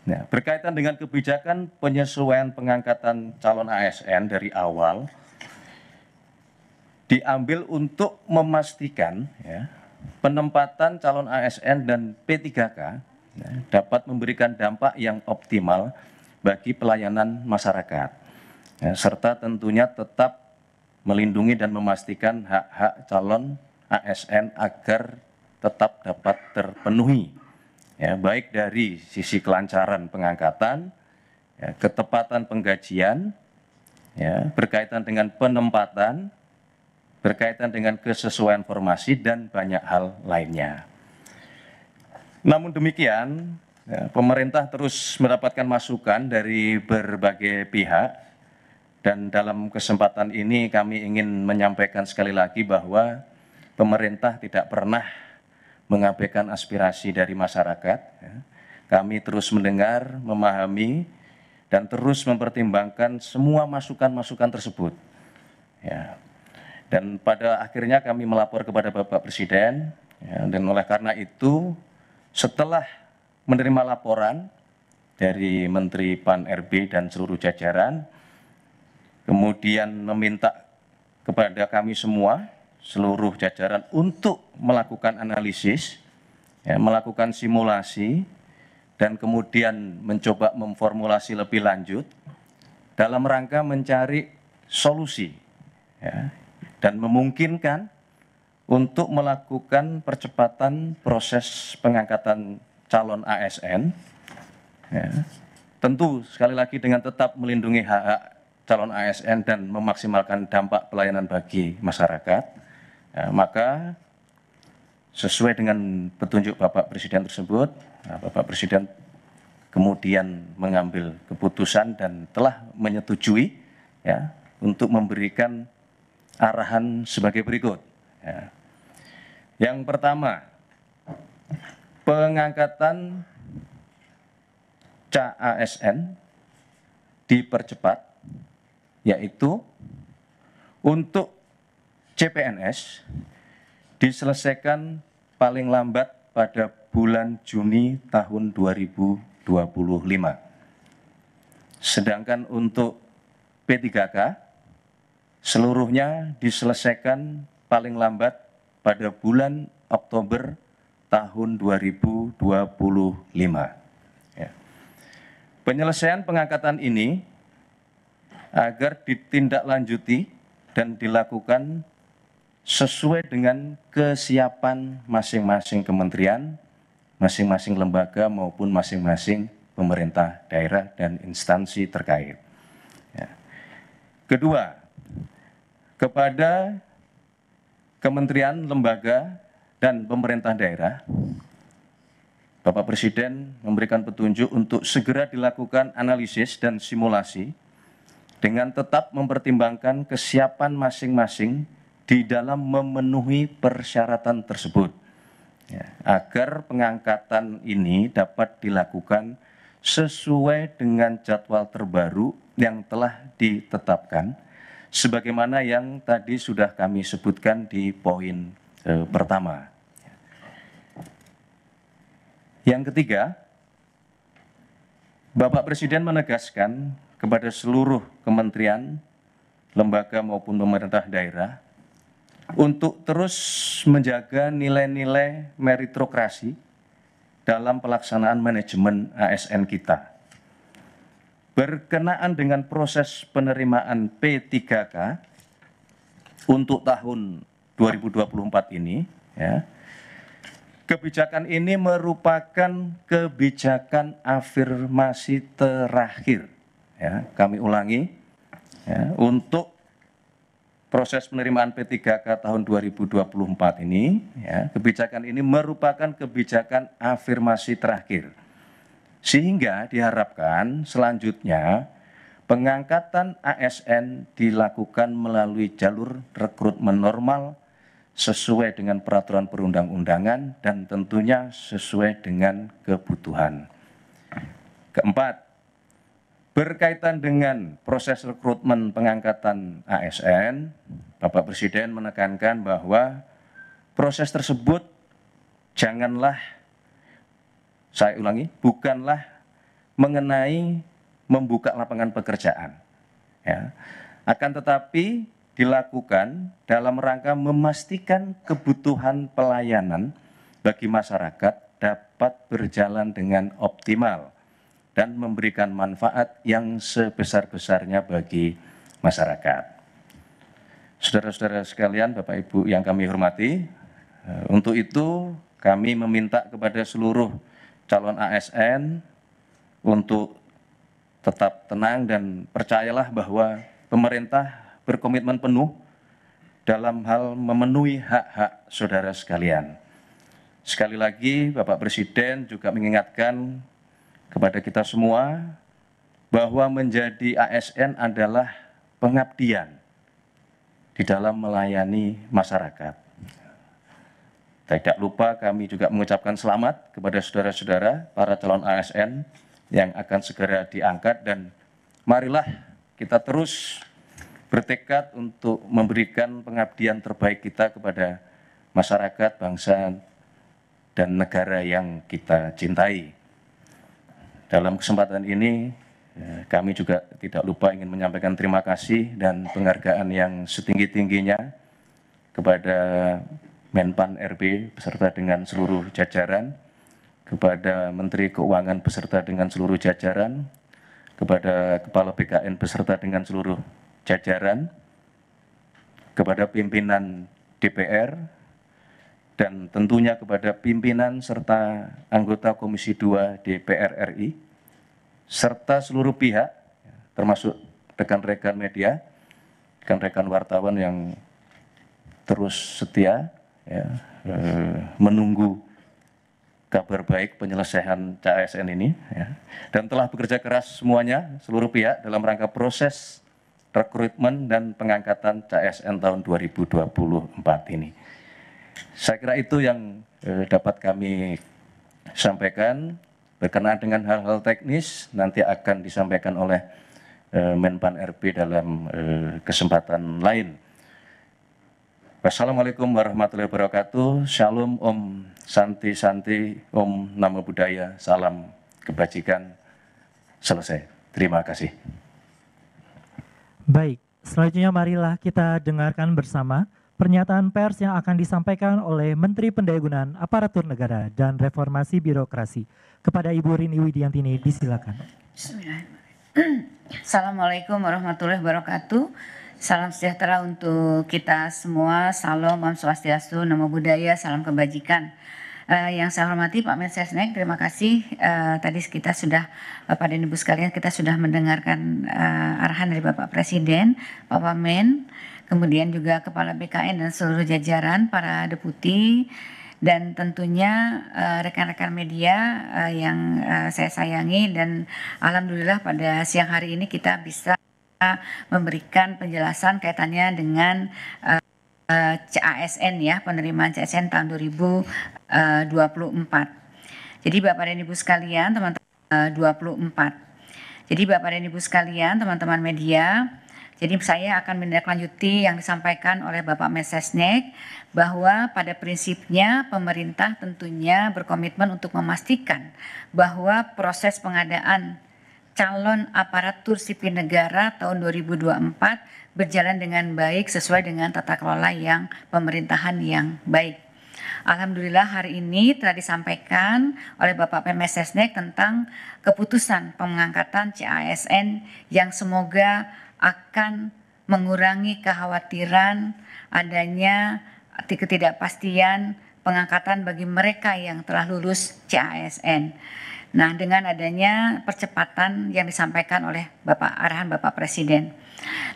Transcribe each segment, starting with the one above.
Nah, berkaitan dengan kebijakan penyesuaian pengangkatan calon ASN dari awal, diambil untuk memastikan ya, penempatan calon ASN dan P3K ya, dapat memberikan dampak yang optimal bagi pelayanan masyarakat, ya, serta tentunya tetap melindungi dan memastikan hak-hak calon ASN agar tetap dapat terpenuhi, ya, baik dari sisi kelancaran pengangkatan, ya, ketepatan penggajian, ya, berkaitan dengan penempatan, berkaitan dengan kesesuaian formasi, dan banyak hal lainnya. Namun demikian, ya, pemerintah terus mendapatkan masukan dari berbagai pihak, dan dalam kesempatan ini kami ingin menyampaikan sekali lagi bahwa pemerintah tidak pernah mengabaikan aspirasi dari masyarakat. Ya. Kami terus mendengar, memahami, dan terus mempertimbangkan semua masukan-masukan tersebut. Ya. Dan pada akhirnya kami melapor kepada Bapak Presiden, ya, dan oleh karena itu setelah menerima laporan dari Menteri Pan-RB dan seluruh jajaran, kemudian meminta kepada kami semua, seluruh jajaran untuk melakukan analisis, ya, melakukan simulasi, dan kemudian mencoba memformulasi lebih lanjut dalam rangka mencari solusi, ya, dan memungkinkan untuk melakukan percepatan proses pengangkatan calon ASN, ya, tentu sekali lagi dengan tetap melindungi hak-hak calon ASN dan memaksimalkan dampak pelayanan bagi masyarakat, ya, maka sesuai dengan petunjuk Bapak Presiden tersebut, Bapak Presiden kemudian mengambil keputusan dan telah menyetujui, ya, untuk memberikan arahan sebagai berikut. Ya. Yang pertama, pengangkatan CASN dipercepat, yaitu untuk CPNS diselesaikan paling lambat pada bulan Juni tahun 2025. Sedangkan untuk P3K seluruhnya diselesaikan paling lambat pada bulan Oktober tahun 2025. Ya. Penyelesaian pengangkatan ini agar ditindaklanjuti dan dilakukan sesuai dengan kesiapan masing-masing kementerian, masing-masing lembaga maupun masing-masing pemerintah daerah dan instansi terkait. Ya. Kedua, kepada kementerian, lembaga, dan pemerintah daerah, Bapak Presiden memberikan petunjuk untuk segera dilakukan analisis dan simulasi dengan tetap mempertimbangkan kesiapan masing-masing di dalam memenuhi persyaratan tersebut, ya, agar pengangkatan ini dapat dilakukan sesuai dengan jadwal terbaru yang telah ditetapkan, sebagaimana yang tadi sudah kami sebutkan di poin pertama. Yang ketiga, Bapak Presiden menegaskan kepada seluruh kementerian, lembaga maupun pemerintah daerah untuk terus menjaga nilai-nilai meritokrasi dalam pelaksanaan manajemen ASN kita. Berkenaan dengan proses penerimaan P3K untuk tahun 2024 ini, ya, kebijakan ini merupakan kebijakan afirmasi terakhir. Ya, kami ulangi, ya, untuk proses penerimaan P3K tahun 2024 ini, ya, kebijakan ini merupakan kebijakan afirmasi terakhir. Sehingga diharapkan selanjutnya pengangkatan ASN dilakukan melalui jalur rekrutmen normal sesuai dengan peraturan perundang-undangan dan tentunya sesuai dengan kebutuhan. Keempat, berkaitan dengan proses rekrutmen pengangkatan ASN, Bapak Presiden menekankan bahwa proses tersebut janganlah, saya ulangi, bukanlah mengenai membuka lapangan pekerjaan. Ya. Akan tetapi dilakukan dalam rangka memastikan kebutuhan pelayanan bagi masyarakat dapat berjalan dengan optimal dan memberikan manfaat yang sebesar-besarnya bagi masyarakat. Saudara-saudara sekalian, Bapak Ibu yang kami hormati, untuk itu kami meminta kepada seluruh calon ASN untuk tetap tenang dan percayalah bahwa pemerintah berkomitmen penuh dalam hal memenuhi hak-hak saudara sekalian. Sekali lagi, Bapak Presiden juga mengingatkan kepada kita semua bahwa menjadi ASN adalah pengabdian di dalam melayani masyarakat. Tidak lupa kami juga mengucapkan selamat kepada saudara-saudara para calon ASN yang akan segera diangkat, dan marilah kita terus bertekad untuk memberikan pengabdian terbaik kita kepada masyarakat, bangsa, dan negara yang kita cintai. Dalam kesempatan ini, kami juga tidak lupa ingin menyampaikan terima kasih dan penghargaan yang setinggi-tingginya kepada Menpan RB beserta dengan seluruh jajaran, kepada Menteri Keuangan beserta dengan seluruh jajaran, kepada Kepala BKN beserta dengan seluruh jajaran, kepada pimpinan DPR, dan tentunya kepada pimpinan serta anggota Komisi 2 DPR RI, serta seluruh pihak, termasuk rekan-rekan media, rekan-rekan wartawan yang terus setia menunggu kabar baik penyelesaian CASN ini, dan telah bekerja keras semuanya, seluruh pihak dalam rangka proses rekrutmen dan pengangkatan CASN tahun 2024 ini. Saya kira itu yang dapat kami sampaikan. Berkenaan dengan hal-hal teknis nanti akan disampaikan oleh Menpan RB dalam kesempatan lain. Wassalamualaikum warahmatullahi wabarakatuh. Shalom, Om Santi Santi, Om Namo Buddhaya, salam kebajikan. Selesai. Terima kasih. Baik, selanjutnya marilah kita dengarkan bersama pernyataan pers yang akan disampaikan oleh Menteri Pendayagunaan Aparatur Negara dan Reformasi Birokrasi. Kepada Ibu Rini Widiantini, disilakan. Assalamualaikum warahmatullahi wabarakatuh. Salam sejahtera untuk kita semua. Salam, Om Swastiastu, Namo Buddhaya, salam kebajikan. Yang saya hormati Pak Mensesnek, terima kasih. Tadi kita sudah, Bapak dan Ibu sekalian, kita sudah mendengarkan arahan dari Bapak Presiden, Pak Wamen, kemudian juga Kepala BKN dan seluruh jajaran, para deputi, dan tentunya rekan-rekan media yang saya sayangi, dan alhamdulillah pada siang hari ini kita bisa memberikan penjelasan kaitannya dengan CASN ya, penerimaan CASN tahun 2024. Jadi Bapak dan Ibu sekalian, teman-teman 24. Jadi Bapak dan Ibu sekalian, teman-teman media, jadi saya akan menindaklanjuti yang disampaikan oleh Bapak Mensesnek bahwa pada prinsipnya pemerintah tentunya berkomitmen untuk memastikan bahwa proses pengadaan calon aparatur sipil negara tahun 2024 berjalan dengan baik sesuai dengan tata kelola yang pemerintahan yang baik. Alhamdulillah hari ini telah disampaikan oleh Bapak Mensesnek tentang keputusan pengangkatan CASN yang semoga akan mengurangi kekhawatiran adanya ketidakpastian pengangkatan bagi mereka yang telah lulus CASN. Nah, dengan adanya percepatan yang disampaikan oleh arahan Bapak Presiden.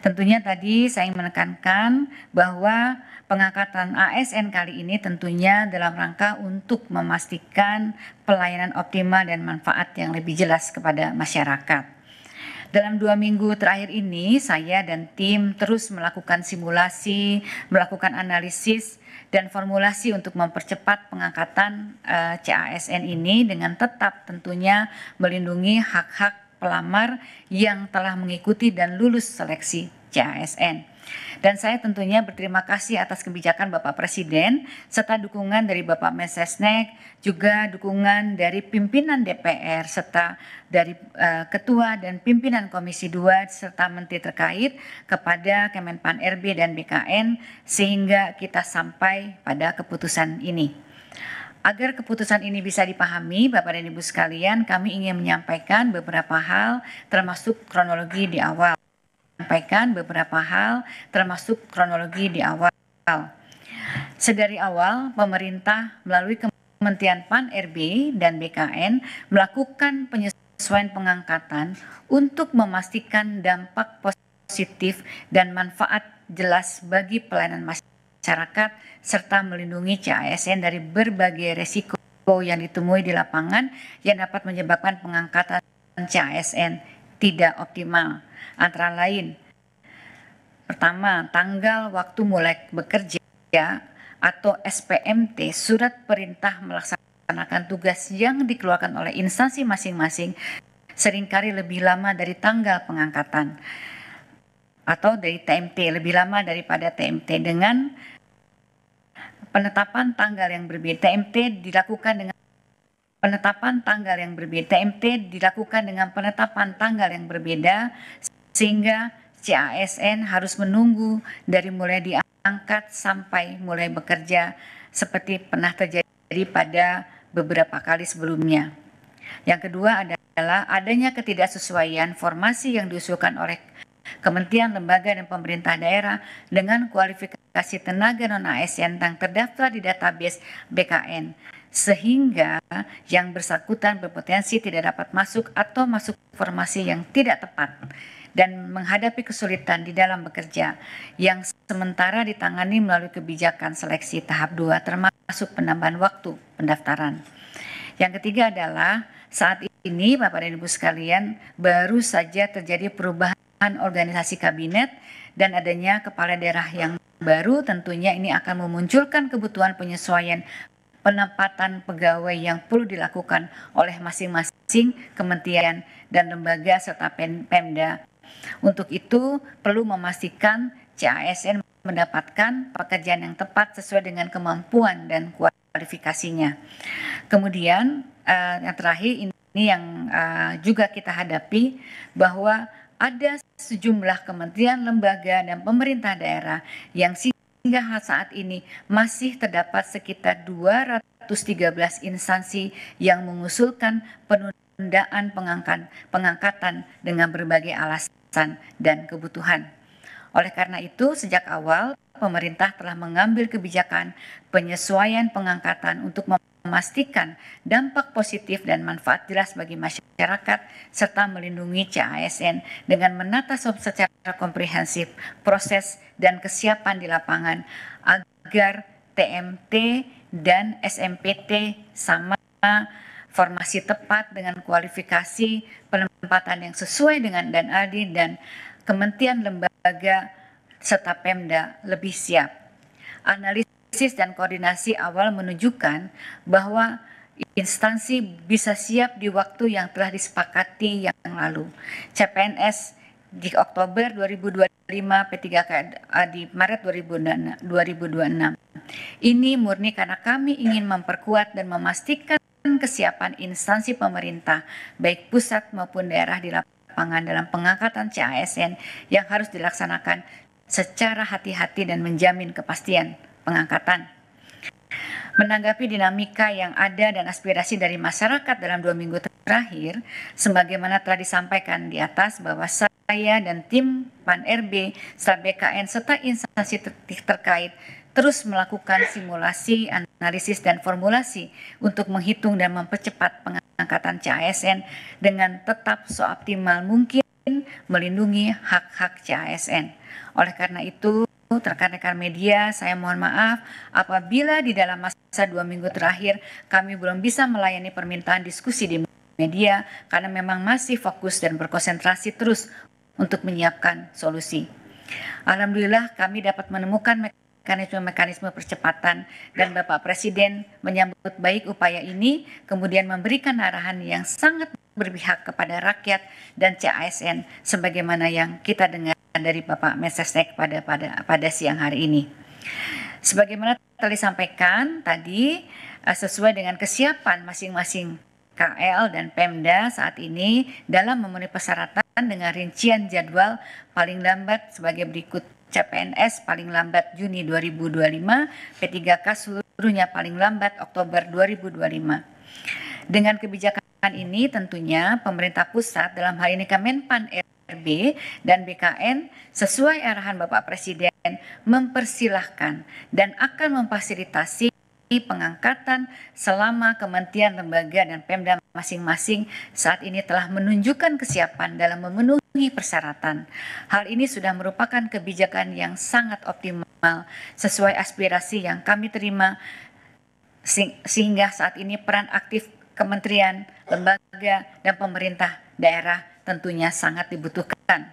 Tentunya tadi saya ingin menekankan bahwa pengangkatan ASN kali ini tentunya dalam rangka untuk memastikan pelayanan optimal dan manfaat yang lebih jelas kepada masyarakat. Dalam 2 minggu terakhir ini, saya dan tim terus melakukan simulasi, melakukan analisis, dan formulasi untuk mempercepat pengangkatan CASN ini dengan tetap tentunya melindungi hak-hak pelamar yang telah mengikuti dan lulus seleksi CASN. Dan saya tentunya berterima kasih atas kebijakan Bapak Presiden, serta dukungan dari Bapak Mensesnek, juga dukungan dari pimpinan DPR, serta dari Ketua dan Pimpinan Komisi 2, serta Menteri terkait kepada Kemenpan RB dan BKN, sehingga kita sampai pada keputusan ini. Agar keputusan ini bisa dipahami, Bapak dan Ibu sekalian, kami ingin menyampaikan beberapa hal, termasuk kronologi di awal. Sedari awal, pemerintah melalui Kementerian Pan RB dan BKN melakukan penyesuaian pengangkatan untuk memastikan dampak positif dan manfaat jelas bagi pelayanan masyarakat serta melindungi CASN dari berbagai resiko yang ditemui di lapangan yang dapat menyebabkan pengangkatan CASN tidak optimal. Antara lain, pertama, tanggal waktu mulai bekerja atau SPMT, surat perintah melaksanakan tugas yang dikeluarkan oleh instansi masing-masing seringkali lebih lama dari tanggal pengangkatan atau dari TMT, lebih lama daripada TMT dengan penetapan tanggal yang berbeda. TMT dilakukan dengan penetapan tanggal yang berbeda sehingga CASN harus menunggu dari mulai diangkat sampai mulai bekerja seperti pernah terjadi pada beberapa kali sebelumnya. Yang kedua adalah adanya ketidaksesuaian formasi yang diusulkan oleh kementerian, lembaga, dan pemerintah daerah dengan kualifikasi tenaga non-ASN yang terdaftar di database BKN, sehingga yang bersangkutan berpotensi tidak dapat masuk atau masuk formasi yang tidak tepat dan menghadapi kesulitan di dalam bekerja yang sementara ditangani melalui kebijakan seleksi tahap 2 termasuk penambahan waktu pendaftaran. Yang ketiga adalah saat ini Bapak dan Ibu sekalian baru saja terjadi perubahan organisasi kabinet dan adanya kepala daerah yang baru, tentunya ini akan memunculkan kebutuhan penyesuaian penempatan pegawai yang perlu dilakukan oleh masing-masing kementerian dan lembaga serta Pemda. Untuk itu perlu memastikan CASN mendapatkan pekerjaan yang tepat sesuai dengan kemampuan dan kualifikasinya. Kemudian yang terakhir ini yang juga kita hadapi bahwa ada sejumlah kementerian, lembaga, dan pemerintah daerah yang hingga saat ini masih terdapat sekitar 213 instansi yang mengusulkan penundaan pengangkatan dengan berbagai alasan dan kebutuhan. Oleh karena itu, sejak awal pemerintah telah mengambil kebijakan penyesuaian pengangkatan untuk memastikan dampak positif dan manfaat jelas bagi masyarakat serta melindungi CASN dengan menata secara komprehensif proses dan kesiapan di lapangan agar TMT dan SMPT sama formasi tepat dengan kualifikasi penempatan yang sesuai dengan dan adil dan kementerian, lembaga, serta Pemda lebih siap. Analisis dan koordinasi awal menunjukkan bahwa instansi bisa siap di waktu yang telah disepakati yang lalu. CPNS di Oktober 2025, P3K di Maret 2026. Ini murni karena kami ingin memperkuat dan memastikan kesiapan instansi pemerintah, baik pusat maupun daerah di lapangan dalam pengangkatan CASN yang harus dilaksanakan secara hati-hati dan menjamin kepastian pengangkatan. Menanggapi dinamika yang ada dan aspirasi dari masyarakat dalam 2 minggu terakhir, sebagaimana telah disampaikan di atas bahwa saya dan tim Pan RB, serta BKN, serta instansi terkait terus melakukan simulasi, analisis, dan formulasi untuk menghitung dan mempercepat pengangkatan CASN dengan tetap seoptimal mungkin melindungi hak-hak CASN. Oleh karena itu, rekan-rekan media, saya mohon maaf apabila di dalam masa 2 minggu terakhir kami belum bisa melayani permintaan diskusi di media karena memang masih fokus dan berkonsentrasi terus untuk menyiapkan solusi. Alhamdulillah kami dapat menemukan mekanisme percepatan dan Bapak Presiden menyambut baik upaya ini, kemudian memberikan arahan yang sangat berpihak kepada rakyat dan CASN sebagaimana yang kita dengar dari Bapak Mensesnek pada siang hari ini. Sebagaimana telah disampaikan tadi, sesuai dengan kesiapan masing-masing KL dan Pemda saat ini dalam memenuhi persyaratan dengan rincian jadwal paling lambat sebagai berikut: CPNS paling lambat Juni 2025, P3K seluruhnya paling lambat Oktober 2025. Dengan kebijakan ini tentunya pemerintah pusat dalam hal ini Kemenpan RB dan BKN sesuai arahan Bapak Presiden mempersilahkan dan akan memfasilitasi pengangkatan selama kementerian, lembaga, dan Pemda masing-masing saat ini telah menunjukkan kesiapan dalam memenuhi persyaratan. Hal ini sudah merupakan kebijakan yang sangat optimal sesuai aspirasi yang kami terima, sehingga saat ini peran aktif kementerian, lembaga, dan pemerintah daerah tentunya sangat dibutuhkan.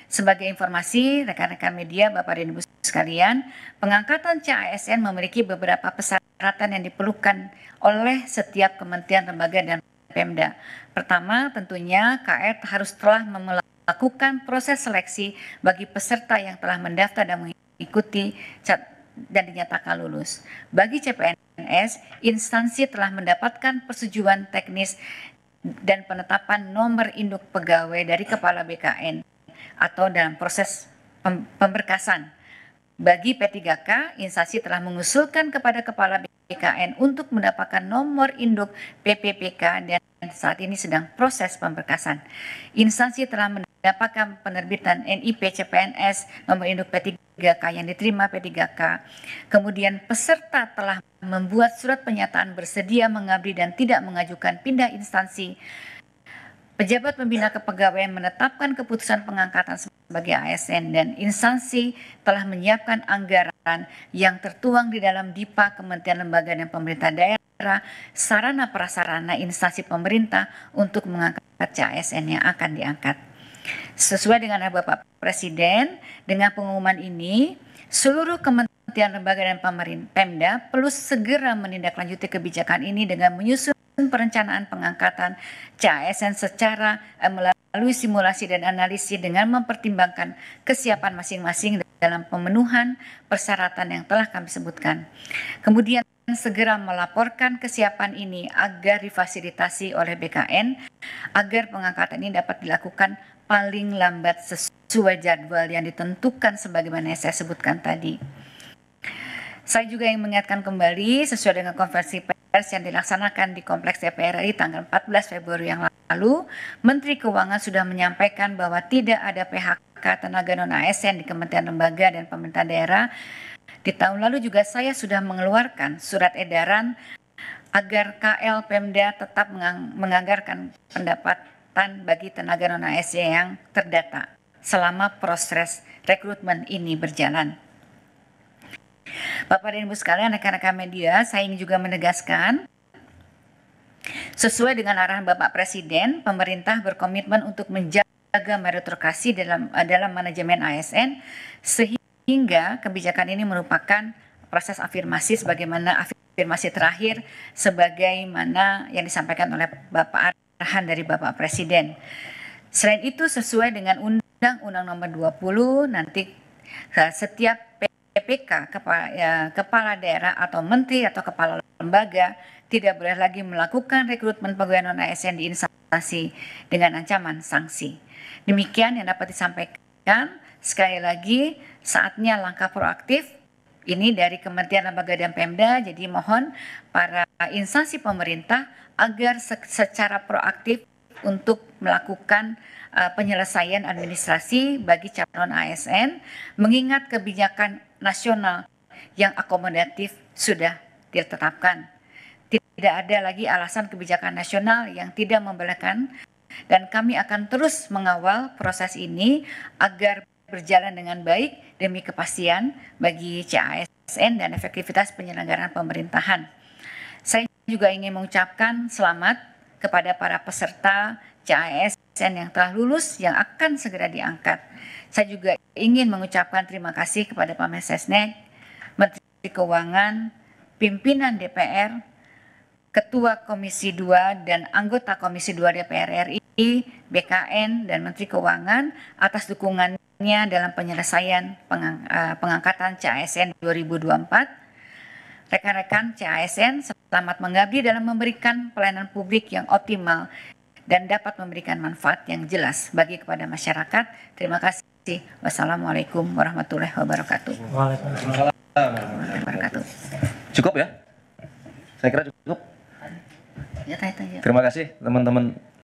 Sebagai informasi rekan-rekan media, Bapak dan Ibu sekalian, pengangkatan CASN memiliki beberapa persyaratan yang diperlukan oleh setiap kementerian, lembaga, dan Pemda. Pertama, tentunya KR harus telah melakukan proses seleksi bagi peserta yang telah mendaftar dan mengikuti dan dinyatakan lulus. Bagi CPNS, instansi telah mendapatkan persetujuan teknis dan penetapan nomor induk pegawai dari Kepala BKN atau dalam proses pemberkasan. Bagi P3K, instansi telah mengusulkan kepada Kepala BKN untuk mendapatkan nomor induk PPPK dan saat ini sedang proses pemberkasan. Instansi telah mendapatkan penerbitan NIP CPNS nomor induk P3K yang diterima P3K. Kemudian peserta telah membuat surat pernyataan bersedia mengabdi dan tidak mengajukan pindah instansi. Pejabat pembina kepegawaian menetapkan keputusan pengangkatan sebagai ASN dan instansi telah menyiapkan anggaran yang tertuang di dalam DIPA Kementerian, Lembaga, dan Pemerintah Daerah, sarana prasarana instansi pemerintah untuk mengangkat CASN yang akan diangkat. Sesuai dengan Bapak Presiden, dengan pengumuman ini, seluruh kementerian, lembaga, dan Pemda perlu segera menindaklanjuti kebijakan ini dengan menyusun perencanaan pengangkatan CASN secara melalui simulasi dan analisis dengan mempertimbangkan kesiapan masing-masing dalam pemenuhan persyaratan yang telah kami sebutkan. Kemudian segera melaporkan kesiapan ini agar difasilitasi oleh BKN agar pengangkatan ini dapat dilakukan paling lambat sesuai jadwal yang ditentukan sebagaimana yang saya sebutkan tadi. Saya juga ingin mengingatkan kembali sesuai dengan konferensi pers yang dilaksanakan di Kompleks DPR RI tanggal 14 Februari yang lalu, Menteri Keuangan sudah menyampaikan bahwa tidak ada PHK tenaga non-ASN di Kementerian, Lembaga, dan Pemerintah Daerah. Di tahun lalu juga saya sudah mengeluarkan surat edaran agar KL Pemda tetap menganggarkan pendapatan bagi tenaga non-ASN yang terdata selama proses rekrutmen ini berjalan. Bapak dan Ibu sekalian, rekan-rekan media, saya ingin juga menegaskan sesuai dengan arahan Bapak Presiden, pemerintah berkomitmen untuk menjaga meritokrasi dalam manajemen ASN sehingga kebijakan ini merupakan proses afirmasi sebagaimana afirmasi terakhir sebagaimana yang disampaikan oleh Bapak arahan dari Bapak Presiden. Selain itu sesuai dengan Undang-Undang Nomor 20 nanti setiap PPK, kepala daerah atau menteri atau kepala lembaga tidak boleh lagi melakukan rekrutmen pegawai non-ASN di instansi dengan ancaman sanksi. Demikian yang dapat disampaikan. Sekali lagi, saatnya langkah proaktif ini dari Kementerian, Lembaga, dan Pemda. Jadi mohon para instansi pemerintah agar secara proaktif untuk melakukan penyelesaian administrasi bagi calon ASN, mengingat kebijakan nasional yang akomodatif sudah ditetapkan. Tidak ada lagi alasan kebijakan nasional yang tidak membolehkan, dan kami akan terus mengawal proses ini agar berjalan dengan baik demi kepastian bagi CASN dan efektivitas penyelenggaraan pemerintahan. Saya juga ingin mengucapkan selamat kepada para peserta CASN yang telah lulus yang akan segera diangkat. Saya juga ingin mengucapkan terima kasih kepada Pak Mensesnek, Menteri Keuangan, pimpinan DPR, Ketua Komisi 2 dan anggota Komisi 2 DPR RI, BKN, dan Menteri Keuangan atas dukungannya dalam penyelesaian pengangkatan CASN 2024. Rekan-rekan CASN selamat mengabdi dalam memberikan pelayanan publik yang optimal dan dapat memberikan manfaat yang jelas bagi kepada masyarakat. Terima kasih. Wassalamualaikum warahmatullahi wabarakatuh. Waalaikumsalam. Cukup ya? Saya kira cukup. Ya, tanya. Terima kasih teman-teman